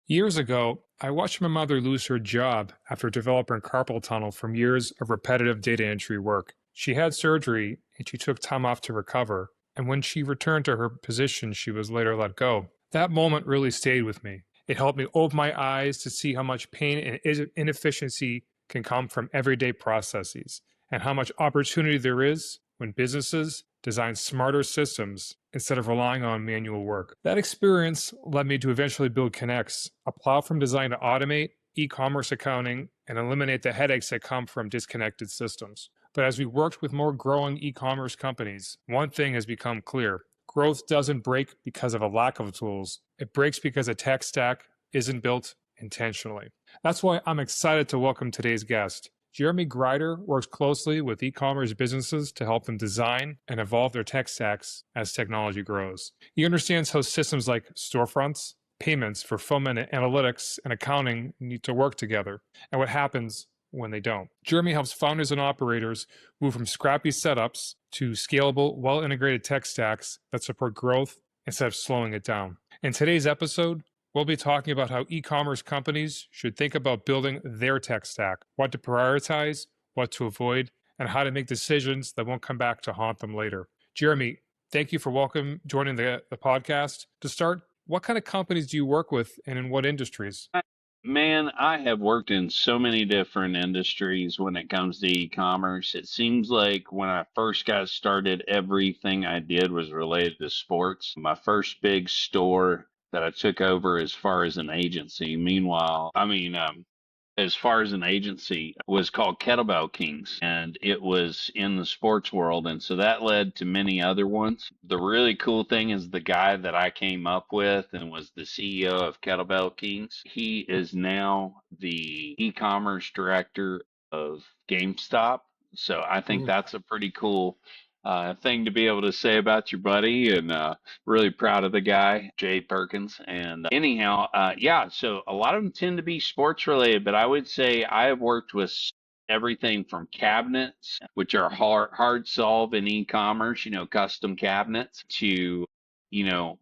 Years ago, I watched my mother lose her job after developing carpal tunnel from years of repetitive data entry work. She had surgery and she took time off to recover. And when she returned to her position, she was later let go. That moment really stayed with me. It helped me open my eyes to see how much pain and inefficiency can come from everyday processes and how much opportunity there is when businesses design smarter systems instead of relying on manual work. That experience led me to eventually build Connex, a platform designed to automate e-commerce accounting and eliminate the headaches that come from disconnected systems. But as we worked with more growing e-commerce companies, one thing has become clear. Growth doesn't break because of a lack of tools. It breaks because a tech stack isn't built intentionally. That's why I'm excited to welcome today's guest. Jeremy Gryder works closely with e-commerce businesses to help them design and evolve their tech stacks as technology grows. He understands how systems like storefronts, payments, fulfillment, analytics, and accounting need to work together, and what happens when they don't. Jeremy helps founders and operators move from scrappy setups to scalable, well-integrated tech stacks that support growth instead of slowing it down. In today's episode, we'll be talking about how e-commerce companies should think about building their tech stack, what to prioritize, what to avoid, and how to make decisions that won't come back to haunt them later. Jeremy, thank you for joining the podcast. To start, what kind of companies do you work with and in what industries? Man, I have worked in so many different industries when it comes to e-commerce. It seems like when I first got started, everything I did was related to sports. My first big store that I took over as far as an agency, as far as an agency was called Kettlebell Kings, and it was in the sports world. And so that led to many other ones. The really cool thing is the guy that I came up with and was the CEO of Kettlebell Kings, he is now the e-commerce director of GameStop. So I think that's a pretty cool thing to be able to say about your buddy, and really proud of the guy, Jay Perkins. And anyhow, yeah, so a lot of them tend to be sports related, but I would say I have worked with everything from cabinets, which are hard solve in e-commerce, custom cabinets, to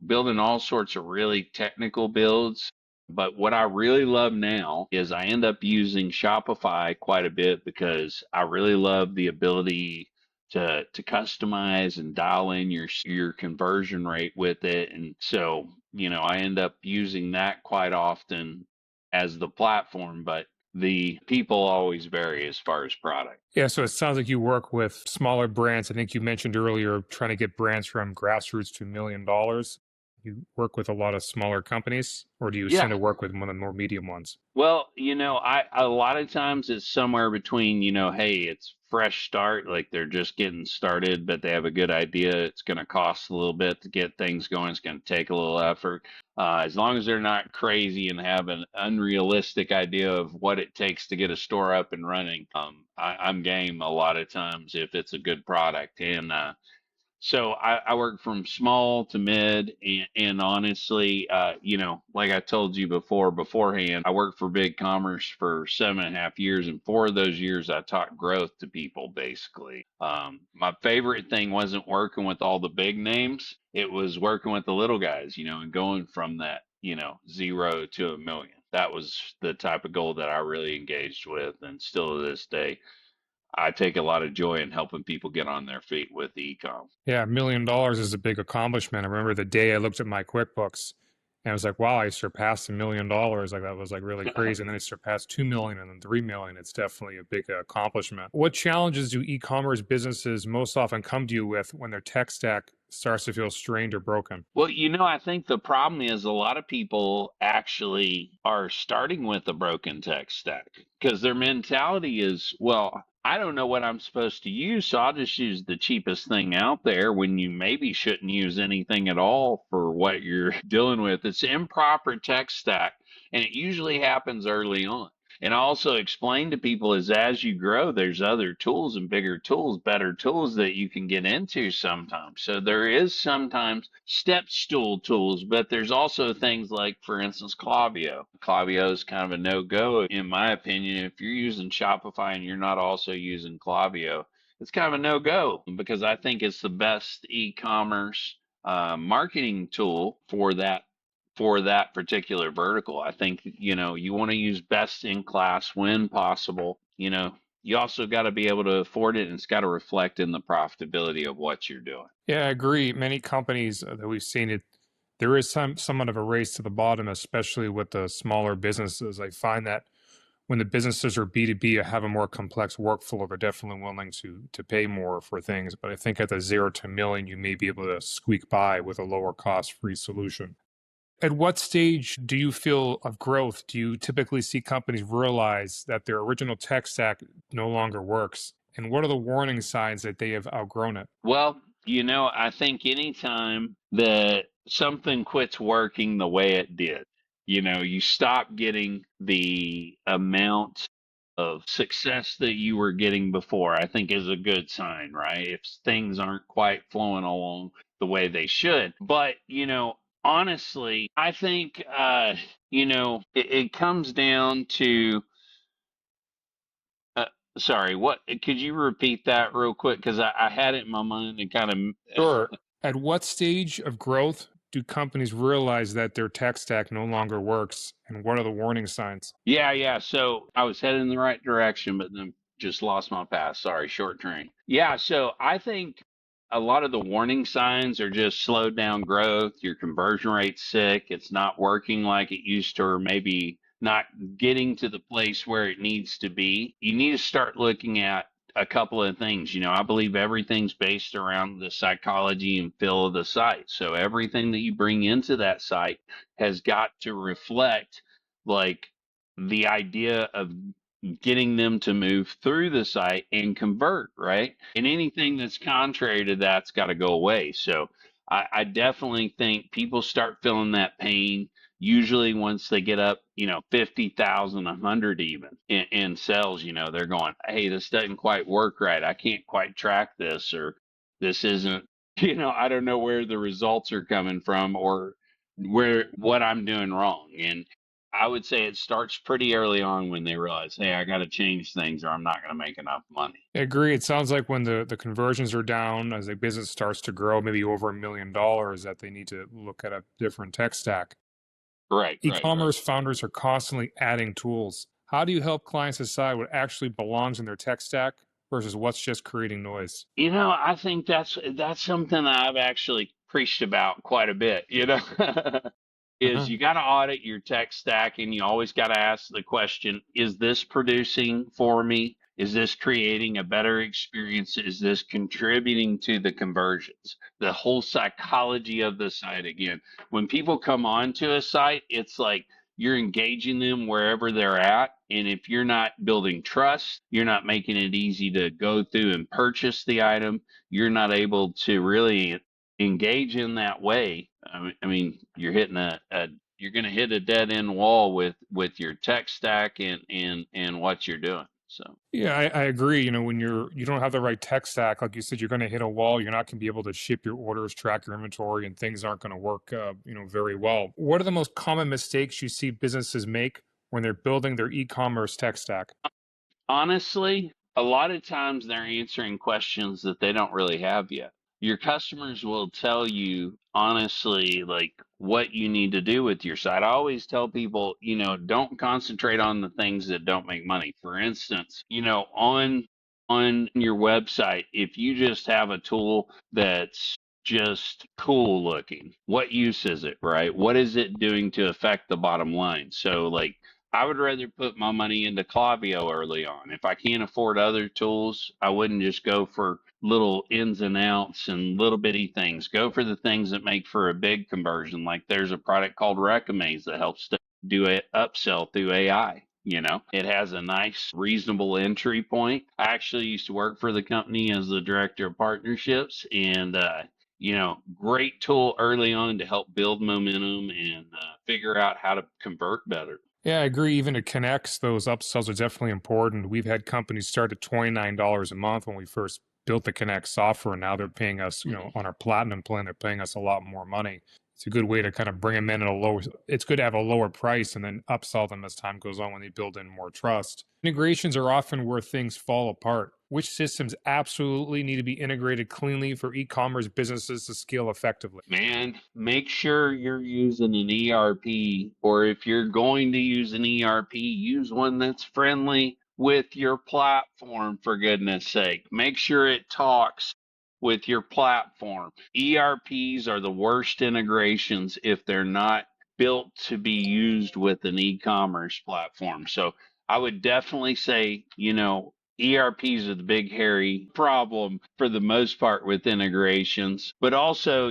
building all sorts of really technical builds. But what I really love now is I end up using Shopify quite a bit because I really love the ability to customize and dial in your conversion rate with it. And so, I end up using that quite often as the platform, but the people always vary as far as product. Yeah, so it sounds like you work with smaller brands. I think you mentioned earlier trying to get brands from grassroots to $1 million. You work with a lot of smaller companies, or do you Yeah. tend to work with one of the more medium ones? Well, I a lot of times it's somewhere between, hey, it's fresh start, like they're just getting started, but they have a good idea. It's going to cost a little bit to get things going. It's going to take a little effort. As long as they're not crazy and have an unrealistic idea of what it takes to get a store up and running, I'm game a lot of times if it's a good product. And so I work from small to mid, and honestly, like I told you beforehand, I worked for Big Commerce for 7.5 years, and 4 of those years I taught growth to people. Basically, my favorite thing wasn't working with all the big names; it was working with the little guys, and going from that, 0 to 1 million. That was the type of goal that I really engaged with, and still to this day. I take a lot of joy in helping people get on their feet with e-com. Yeah, $1 million is a big accomplishment. I remember the day I looked at my QuickBooks and I was like, wow, I surpassed $1 million. Like that was like really crazy. And then I surpassed 2 million and then 3 million. It's definitely a big accomplishment. What challenges do e-commerce businesses most often come to you with when their tech stack starts to feel strained or broken? Well, I think the problem is a lot of people actually are starting with a broken tech stack because their mentality is, well, I don't know what I'm supposed to use, so I'll just use the cheapest thing out there when you maybe shouldn't use anything at all for what you're dealing with. It's improper tech stack, and it usually happens early on. And also explain to people is as you grow, there's other tools and bigger tools, better tools that you can get into sometimes. So there is sometimes step stool tools, but there's also things like, for instance, Klaviyo. Klaviyo is kind of a no-go, in my opinion. If you're using Shopify and you're not also using Klaviyo, it's kind of a no-go because I think it's the best e-commerce marketing tool for that for that particular vertical. I think, you want to use best in class when possible. You also got to be able to afford it, and it's got to reflect in the profitability of what you're doing. Yeah, I agree. Many companies that we've seen it, there is somewhat of a race to the bottom, especially with the smaller businesses. I find that when the businesses are B2B have a more complex workflow, they're definitely willing to pay more for things. But I think at the 0 to 1 million, you may be able to squeak by with a lower cost free solution. At what stage do you feel of growth do you typically see companies realize that their original tech stack no longer works? And what are the warning signs that they have outgrown it? Well, I think anytime that something quits working the way it did, you stop getting the amount of success that you were getting before, I think is a good sign, right? If things aren't quite flowing along the way they should. But, honestly, I think, it comes down to, uh, sorry, what, could you repeat that real quick? Because I had it in my mind and kind of. Sure. At what stage of growth do companies realize that their tech stack no longer works? And what are the warning signs? Yeah, yeah. So I was heading in the right direction, but then just lost my path. Sorry, short train. Yeah, so I think a lot of the warning signs are just slowed down growth, your conversion rate's sick, it's not working like it used to, or maybe not getting to the place where it needs to be. You need to start looking at a couple of things. I believe everything's based around the psychology and feel of the site. So everything that you bring into that site has got to reflect like the idea of getting them to move through the site and convert, right? And anything that's contrary to that's got to go away. So I definitely think people start feeling that pain usually once they get up, 50,000, 100 even in sales, they're going, hey, this doesn't quite work right. I can't quite track this, or this isn't, I don't know where the results are coming from or what I'm doing wrong. And I would say it starts pretty early on when they realize, hey, I got to change things or I'm not going to make enough money. I agree. It sounds like when the conversions are down, as a business starts to grow, maybe over $1 million, that they need to look at a different tech stack. Right, right, right. E-commerce founders are constantly adding tools. How do you help clients decide what actually belongs in their tech stack versus what's just creating noise? I think that's something that I've actually preached about quite a bit, is you got to audit your tech stack, and you always got to ask the question, is this producing for me? Is this creating a better experience? Is this contributing to the conversions? The whole psychology of the site again. When people come onto a site, it's like you're engaging them wherever they're at. And if you're not building trust, you're not making it easy to go through and purchase the item, you're not able to really engage in that way. I mean, you're hitting you're going to hit a dead end wall with your tech stack and what you're doing. So Yeah, I agree. When you don't have the right tech stack, like you said, you're going to hit a wall. You're not going to be able to ship your orders, track your inventory, and things aren't going to work, very well. What are the most common mistakes you see businesses make when they're building their e-commerce tech stack? honestly, a lot of times they're answering questions that they don't really have yet. Your customers will tell you honestly, like what you need to do with your site. I always tell people, don't concentrate on the things that don't make money. For instance, on your website, if you just have a tool that's just cool looking, what use is it, right? What is it doing to affect the bottom line? So like I would rather put my money into Klaviyo early on. If I can't afford other tools, I wouldn't just go for little ins and outs and little bitty things. Go for the things that make for a big conversion. Like there's a product called Recommase that helps to do a upsell through AI. It has a nice, reasonable entry point. I actually used to work for the company as the director of partnerships, and great tool early on to help build momentum and figure out how to convert better. Yeah, I agree. Even to Connex, those upsells are definitely important. We've had companies start at $29 a month when we first built the Connex software. And now they're paying us, on our platinum plan, they're paying us a lot more money. It's a good way to kind of bring them in at a lower, it's good to have a lower price and then upsell them as time goes on when they build in more trust. Integrations are often where things fall apart. which systems absolutely need to be integrated cleanly for e-commerce businesses to scale effectively? Man, make sure you're using an ERP, or if you're going to use an ERP, use one that's friendly with your platform, for goodness sake. Make sure it talks with your platform. ERPs are the worst integrations if they're not built to be used with an e-commerce platform. So I would definitely say, ERPs are the big hairy problem for the most part with integrations, but also,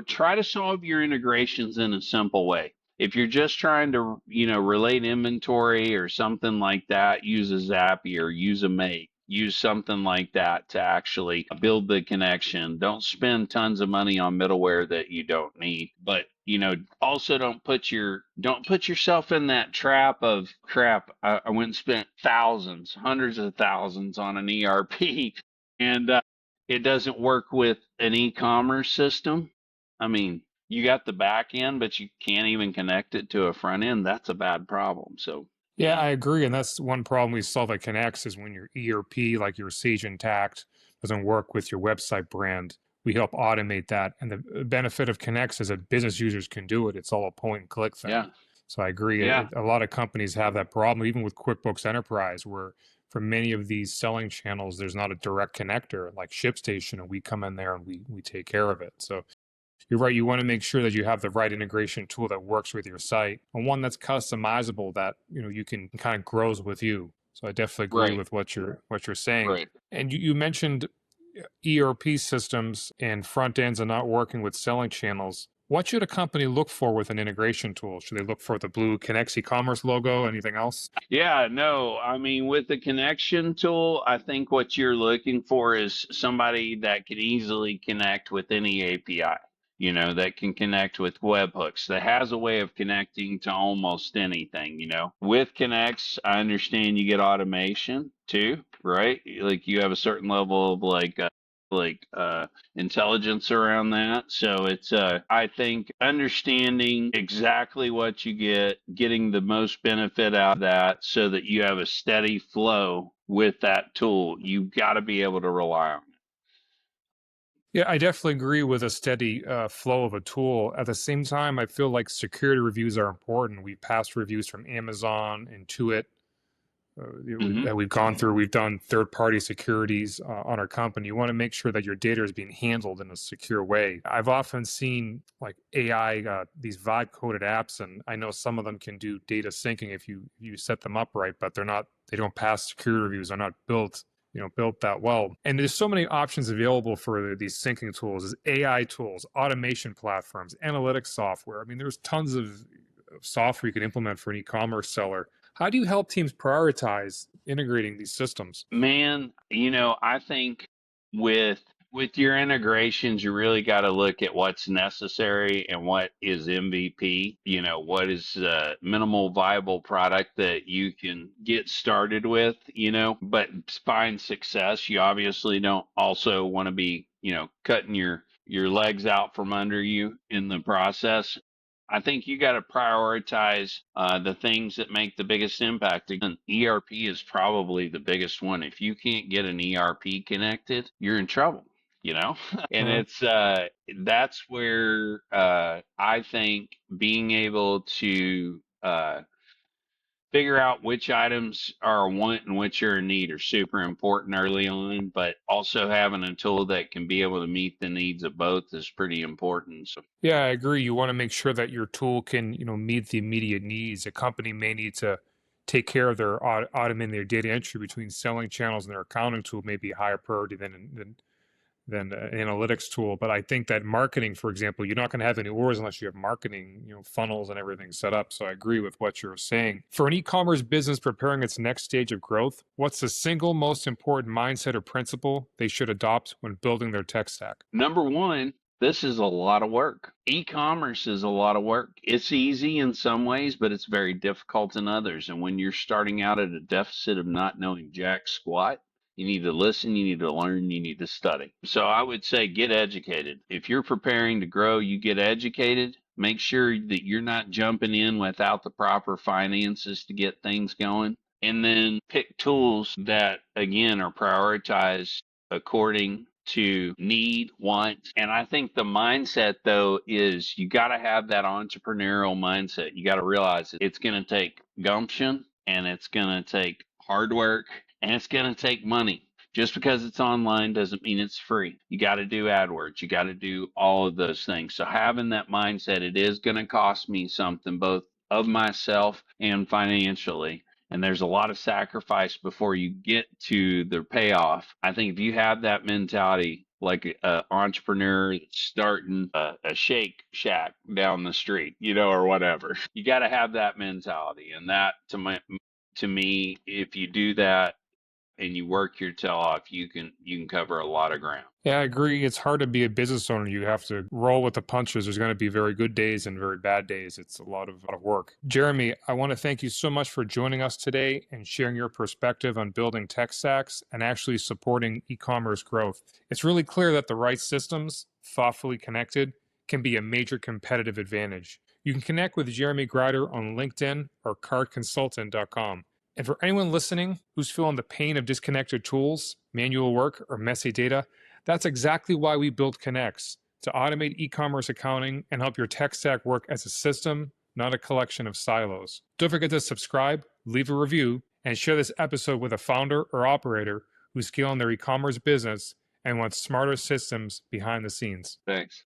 try to solve your integrations in a simple way. If you're just trying to, relate inventory or something like that, use a Zapier, use a Make, use something like that to actually build the connection. Don't spend tons of money on middleware that you don't need, but also don't put yourself in that trap of crap. I went and spent thousands, hundreds of thousands on an ERP, and it doesn't work with an e-commerce system. I mean, you got the back end, but you can't even connect it to a front end. That's a bad problem. So Yeah, yeah, I agree. And that's one problem we solve at Connex is when your ERP, like your Sage Intact, doesn't work with your website brand. We help automate that. And the benefit of Connex is that business users can do it. It's all a point and click thing. yeah, So I agree. yeah. A lot of companies have that problem, even with QuickBooks Enterprise, where for many of these selling channels, there's not a direct connector like ShipStation, and we come in there and we take care of it. So you're right. You want to make sure that you have the right integration tool that works with your site and one that's customizable that you can kind of grows with you. So I definitely agree Right, with what you're saying. right. And you mentioned ERP systems and front ends are not working with selling channels. What should a company look for with an integration tool? Should they look for the blue Connex e-commerce logo? Anything else? Yeah, no, I mean, with the connection tool, I think what you're looking for is somebody that can easily connect with any API, that can connect with webhooks, that has a way of connecting to almost anything. With Connex, I understand you get automation too, right? Like you have a certain level of intelligence around that. So it's I think understanding exactly what you get, getting the most benefit out of that so that you have a steady flow with that tool. You've got to be able to rely on it. Yeah, I definitely agree with a steady flow of a tool. At the same time, I feel like security reviews are important. We've passed reviews from Amazon, Intuit, Hmm. that we've gone through. We've done third-party securities on our company. You want to make sure that your data is being handled in a secure way. I've often seen like AI, these vibe coded apps, and I know some of them can do data syncing if you set them up right, but they don't pass security reviews. They're not built that well. And there's so many options available for these syncing tools, as AI tools, automation platforms, analytics software. I mean, there's tons of software you can implement for an e-commerce seller. How do you help teams prioritize integrating these systems? Man, I think with with your integrations, you really got to look at what's necessary and what is MVP. What is minimal viable product that you can get started with. But find success. You obviously don't also want to be, cutting your legs out from under you in the process. I think you got to prioritize the things that make the biggest impact. Again, ERP is probably the biggest one. If you can't get an ERP connected, you're in trouble. You know, and Uh, it's that's where I think being able to figure out which items are a want and which are a need are super important early on, but also having a tool that can be able to meet the needs of both is pretty important. So, yeah, I agree. You want to make sure that your tool can, meet the immediate needs. A company may need to take care of their automating their data entry between selling channels and their accounting tool may be a higher priority than an analytics tool. But I think that marketing, for example, you're not going to have any orders unless you have marketing, funnels and everything set up. So I agree with what you're saying. For an e-commerce business preparing its next stage of growth, what's the single most important mindset or principle they should adopt when building their tech stack? number one, this is a lot of work. E-commerce is a lot of work. It's easy in some ways, but it's very difficult in others. And when you're starting out at a deficit of not knowing jack squat, you need to listen, you need to learn, you need to study. So I would say get educated. If you're preparing to grow, you get educated. Make sure that you're not jumping in without the proper finances to get things going. and then pick tools that, again, are prioritized according to need, want. And I think the mindset, though, is you got to have that entrepreneurial mindset. You got to realize it's going to take gumption, and it's going to take hard work, and it's going to take money. Just because it's online doesn't mean it's free. You got to do AdWords. You got to do all of those things. So having that mindset, it is going to cost me something, both of myself and financially. And there's a lot of sacrifice before you get to the payoff. I think if you have that mentality, like an entrepreneur starting a shake shack down the street, or whatever, you got to have that mentality. And that, to me, if you do that and you work your tail off, you can cover a lot of ground. Yeah, I agree. It's hard to be a business owner. You have to roll with the punches. There's going to be very good days and very bad days. It's a lot of work. Jeremy, I want to thank you so much for joining us today and sharing your perspective on building tech stacks and actually supporting e-commerce growth. It's really clear that the right systems, thoughtfully connected, can be a major competitive advantage. You can connect with Jeremy Gryder on LinkedIn or CartConsultant.com. And for anyone listening who's feeling the pain of disconnected tools, manual work, or messy data, that's exactly why we built Connex, to automate e-commerce accounting and help your tech stack work as a system, not a collection of silos. Don't forget to subscribe, leave a review, and share this episode with a founder or operator who's scaling their e-commerce business and wants smarter systems behind the scenes. Thanks.